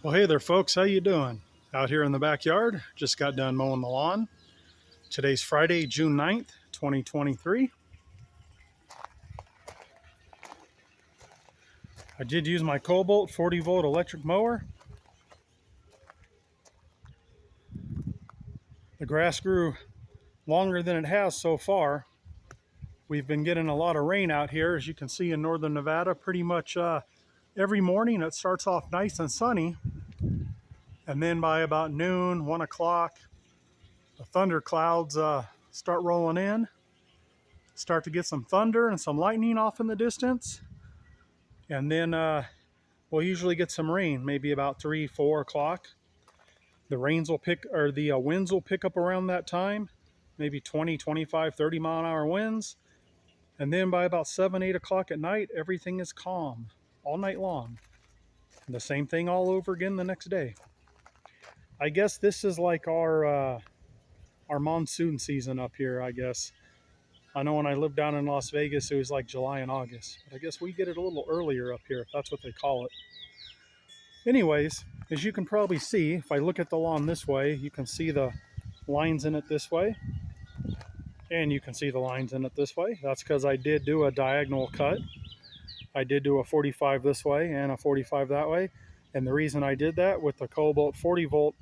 Well, hey there, folks. How you doing? Out here in the backyard. Just got done mowing the lawn. Today's Friday, June 9th, 2023. I did use my Kobalt 40-volt electric mower. The grass grew longer than it has so far. We've been getting a lot of rain out here, as you can see in northern Nevada. Pretty much every morning it starts off nice and sunny. And then by about noon, 1 o'clock, the thunder clouds start rolling in. Start to get some thunder and some lightning off in the distance. And then we'll usually get some rain, maybe about 3, 4 o'clock. The winds will pick up around that time, maybe 20, 25, 30 mile an hour winds. And then by about 7, 8 o'clock at night, everything is calm all night long. And the same thing all over again the next day. I guess this is like our monsoon season up here, I guess. I know when I lived down in Las Vegas, it was like July and August. But I guess we get it a little earlier up here, if that's what they call it. Anyways, as you can probably see, if I look at the lawn this way, you can see the lines in it this way. And you can see the lines in it this way. That's because I did do a diagonal cut. I did do a 45 this way and a 45 that way. And the reason I did that with the Kobalt 40-volt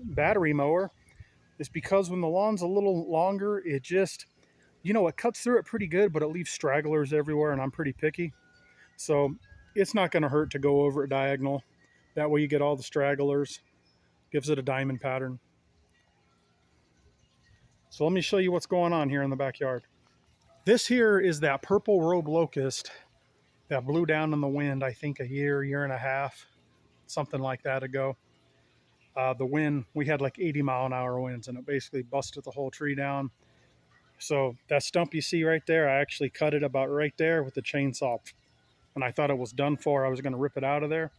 battery mower is because when the lawn's a little longer, it just, it cuts through it pretty good, but it leaves stragglers everywhere, and I'm pretty picky. So it's not going to hurt to go over it diagonal. That way you get all the stragglers. Gives it a diamond pattern. So let me show you what's going on here in the backyard. This here is that purple robe locust that blew down in the wind, I think a year and a half, something like that ago. The wind, we had like 80 mile an hour winds, and it basically busted the whole tree down. So that stump you see right there, I actually cut it about right there with the chainsaw. And I thought it was done for. I was going to rip it out of there.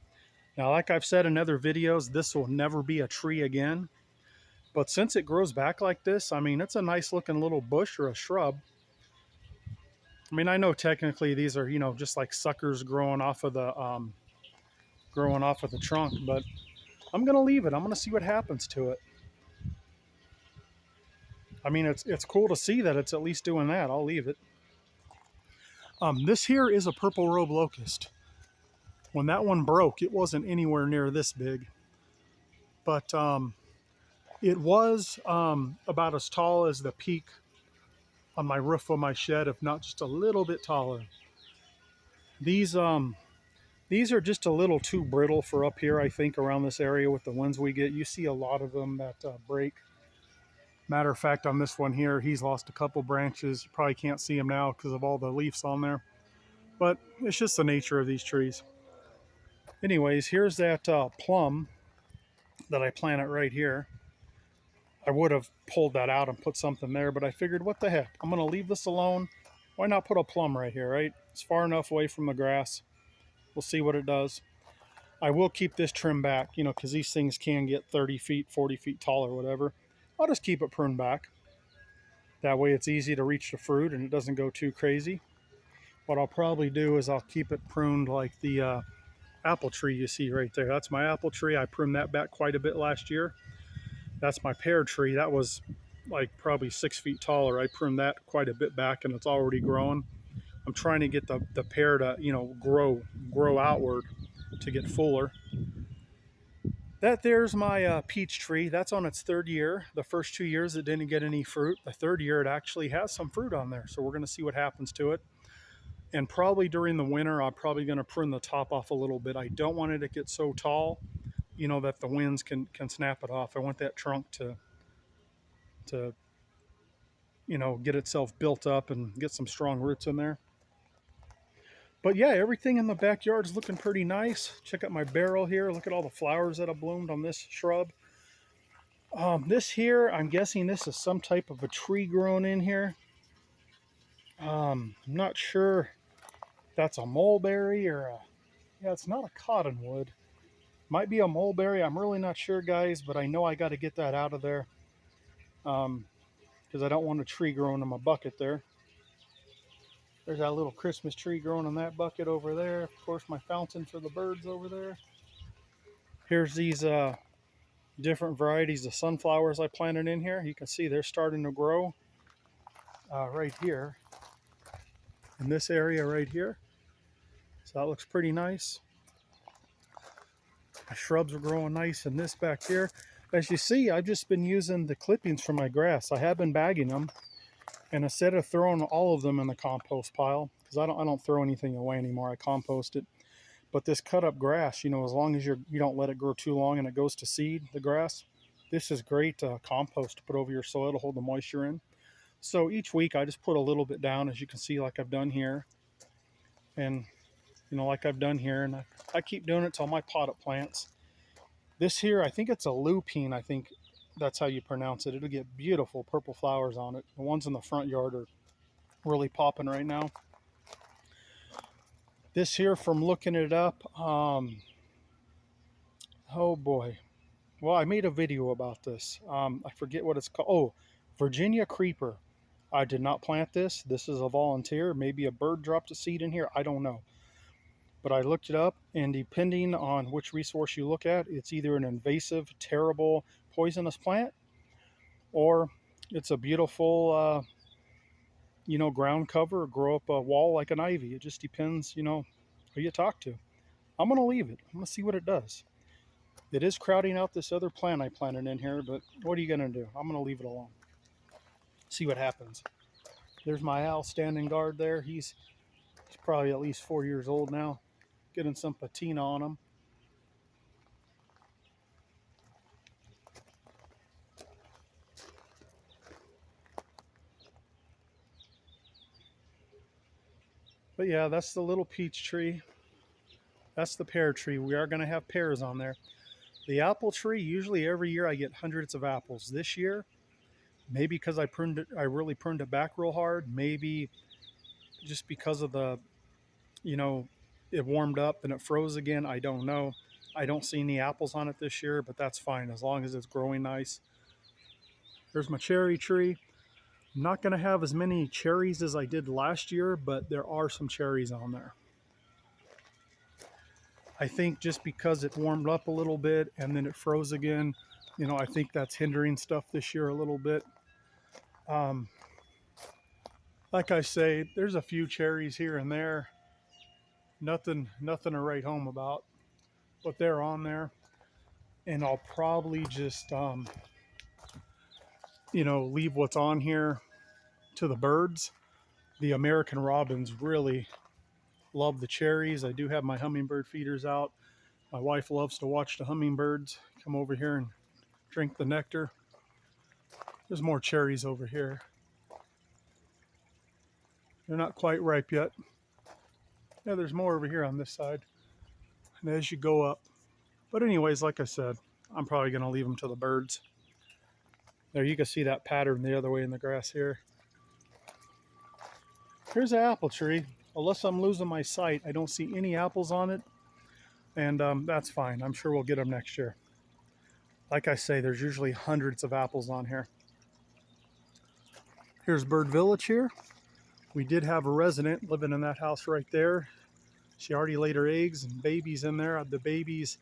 Now, like I've said in other videos, this will never be a tree again. But since it grows back like this, I mean, it's a nice looking little bush or a shrub. I mean, I know technically these are, just like suckers growing off of the trunk, but I'm going to leave it. I'm going to see what happens to it. I mean, it's cool to see that it's at least doing that. I'll leave it. This here is a purple robe locust. When that one broke, it wasn't anywhere near this big, but it was about as tall as the peak on my roof of my shed, if not just a little bit taller. These are just a little too brittle for up here, I think, around this area with the winds we get. You see a lot of them that break. Matter of fact, on this one here, he's lost a couple branches. You probably can't see him now because of all the leaves on there. But it's just the nature of these trees. Anyways, here's that plum that I planted right here. I would have pulled that out and put something there, but I figured, what the heck? I'm going to leave this alone. Why not put a plum right here, right? It's far enough away from the grass. We'll see what it does. I will keep this trimmed back, because these things can get 30 feet, 40 feet tall or whatever. I'll just keep it pruned back. That way it's easy to reach the fruit and it doesn't go too crazy. What I'll probably do is I'll keep it pruned like the apple tree you see right there. That's my apple tree. I pruned that back quite a bit last year. That's my pear tree. That was like probably 6 feet taller. I pruned that quite a bit back and it's already growing. I'm trying to get the pear to, grow outward to get fuller. That there's my peach tree. That's on its 3rd year. The first 2 years it didn't get any fruit. The 3rd year it actually has some fruit on there. So we're going to see what happens to it. And probably during the winter, I'm probably going to prune the top off a little bit. I don't want it to get so tall, that the winds can snap it off. I want that trunk to get itself built up and get some strong roots in there. But yeah, everything in the backyard is looking pretty nice. Check out my barrel here. Look at all the flowers that have bloomed on this shrub. This here, I'm guessing this is some type of a tree growing in here. I'm not sure if that's a mulberry or yeah, it's not a cottonwood. Might be a mulberry. I'm really not sure, guys, but I know I got to get that out of there because I don't want a tree growing in my bucket there. There's that little Christmas tree growing in that bucket over there. Of course, my fountain for the birds over there. Here's these different varieties of sunflowers I planted in here. You can see they're starting to grow right here in this area right here. So that looks pretty nice. My shrubs are growing nice in this back here. As you see, I've just been using the clippings from my grass. I have been bagging them, and instead of throwing all of them in the compost pile, because I don't throw anything away anymore, I compost it. But this cut up grass, you know, as long as you don't let it grow too long and it goes to seed, the grass, this is great compost to put over your soil to hold the moisture in. So each week I just put a little bit down, as you can see, like I've done here, and you know, like I've done here, and I keep doing it to all my potted plants. This here, I think it's a lupine. I think that's how you pronounce it. It'll get beautiful purple flowers on it. The ones in the front yard are really popping right now. This here, from looking it up, oh boy. Well, I made a video about this. I forget what it's called. Oh, Virginia creeper. I did not plant this. This is a volunteer. Maybe a bird dropped a seed in here. I don't know. But I looked it up, and depending on which resource you look at, it's either an invasive, terrible, poisonous plant, or it's a beautiful, you know, ground cover, or grow up a wall like an ivy. It just depends, you know, who you talk to. I'm going to leave it. I'm going to see what it does. It is crowding out this other plant I planted in here, but what are you going to do? I'm going to leave it alone. See what happens. There's my owl standing guard there. He's probably at least 4 years old now. Getting some patina on him. But yeah, that's the little peach tree. That's the pear tree. We are going to have pears on there. The apple tree, usually every year I get hundreds of apples. This year, maybe because I really pruned it back real hard. Maybe just because of the, you know, it warmed up and it froze again. I don't know. I don't see any apples on it this year, but that's fine as long as it's growing nice. There's my cherry tree. I'm not going to have as many cherries as I did last year, but there are some cherries on there. I think just because it warmed up a little bit and then it froze again, you know, I think that's hindering stuff this year a little bit. Like I say, there's a few cherries here and there. Nothing to write home about, but they're on there. And I'll probably just, you know, leave what's on here to the birds. The American robins really love the cherries. I do have my hummingbird feeders out. My wife loves to watch the hummingbirds come over here and drink the nectar. There's more cherries over here. They're not quite ripe yet. Yeah, there's more over here on this side. And as you go up. But anyways, like I said, I'm probably going to leave them to the birds. There, you can see that pattern the other way in the grass here. Here's an apple tree. Unless I'm losing my sight, I don't see any apples on it. And that's fine. I'm sure we'll get them next year. Like I say, there's usually hundreds of apples on here. Here's Bird Village here. We did have a resident living in that house right there. She already laid her eggs and babies in there. The babies,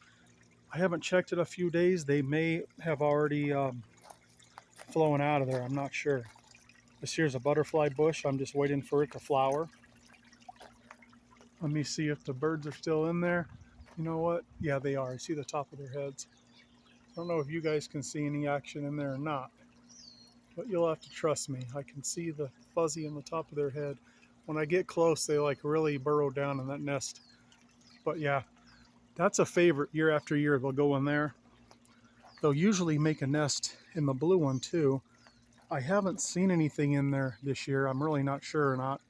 I haven't checked in a few days. They may have already flown out of there. I'm not sure. This here's a butterfly bush. I'm just waiting for it to flower. Let me see if the birds are still in there. You know what? Yeah, they are. I see the top of their heads. I don't know if you guys can see any action in there or not, but you'll have to trust me. I can see the fuzzy on the top of their head. When I get close, they like really burrow down in that nest. But yeah, that's a favorite. Year after year, they'll go in there. They'll usually make a nest in the blue one too. I haven't seen anything in there this year. I'm really not sure or not.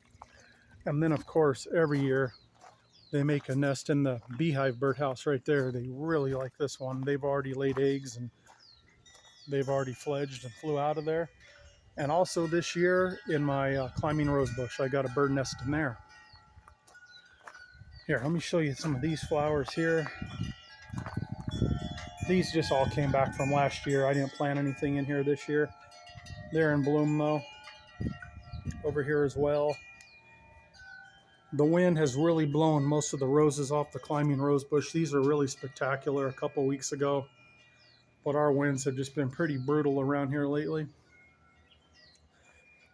And then of course, every year they make a nest in the beehive birdhouse right there. They really like this one. They've already laid eggs and they've already fledged and flew out of there. And also this year in my climbing rose bush, I got a bird nest in there. Here, let me show you some of these flowers here. These just all came back from last year. I didn't plant anything in here this year. They're in bloom though. Over here as well. The wind has really blown most of the roses off the climbing rose bush. These are really spectacular a couple weeks ago, but our winds have just been pretty brutal around here lately.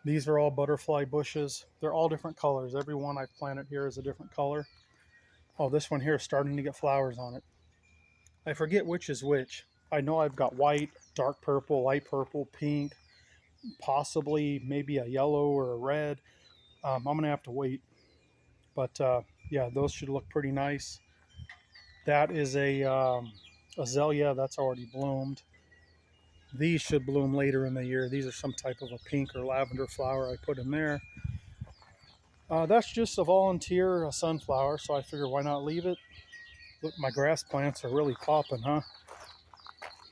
These are all butterfly bushes. They're all different colors. Every one I've planted here is a different color. Oh, this one here is starting to get flowers on it. I forget which is which. I know I've got white, dark purple, light purple, pink, possibly maybe a yellow or a red. I'm going to have to wait. But yeah, those should look pretty nice. That is a azalea that's already bloomed. These should bloom later in the year. These are some type of a pink or lavender flower I put in there. That's just a volunteer sunflower, so I figure why not leave it. Look, my grass plants are really popping, huh?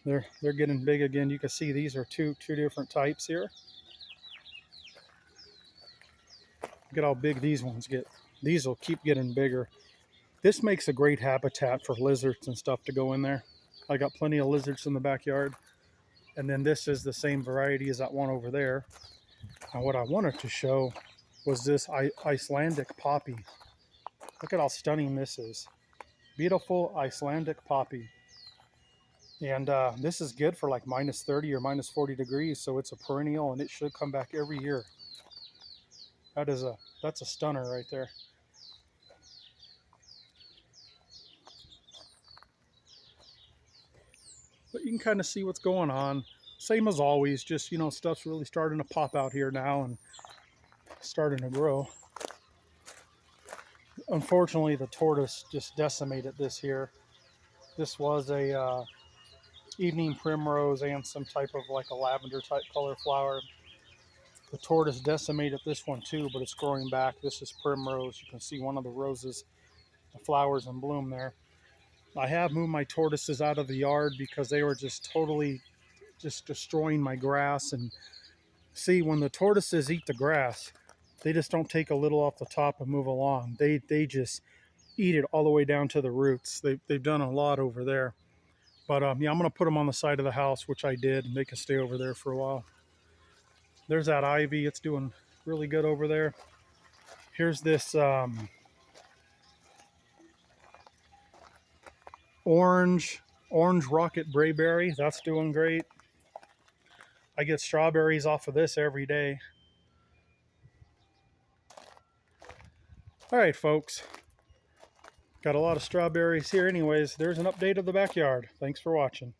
They're getting big again. You can see these are two different types here. Look at how big these ones get. These will keep getting bigger. This makes a great habitat for lizards and stuff to go in there. I got plenty of lizards in the backyard. And then this is the same variety as that one over there. And what I wanted to show was this Icelandic poppy. Look at how stunning this is. Beautiful Icelandic poppy. And this is good for like minus 30 or minus 40 degrees, so it's a perennial and it should come back every year. That's a stunner right there. But you can kind of see what's going on. Same as always, just, you know, stuff's really starting to pop out here now and starting to grow. Unfortunately, the tortoise just decimated this here. This was a evening primrose and some type of like a lavender type color flower. The tortoise decimated this one too, but it's growing back. This is primrose. You can see one of the roses, the flowers in bloom there. I have moved my tortoises out of the yard because they were just totally just destroying my grass. And see, when the tortoises eat the grass, they just don't take a little off the top and move along. They just eat it all the way down to the roots. They've done a lot over there. But yeah, I'm going to put them on the side of the house, which I did, and they can stay over there for a while. There's that ivy. It's doing really good over there. Here's this orange rocket brayberry. That's doing great. I get strawberries off of this every day. All right, folks. Got a lot of strawberries here anyways. There's an update of the backyard. Thanks for watching.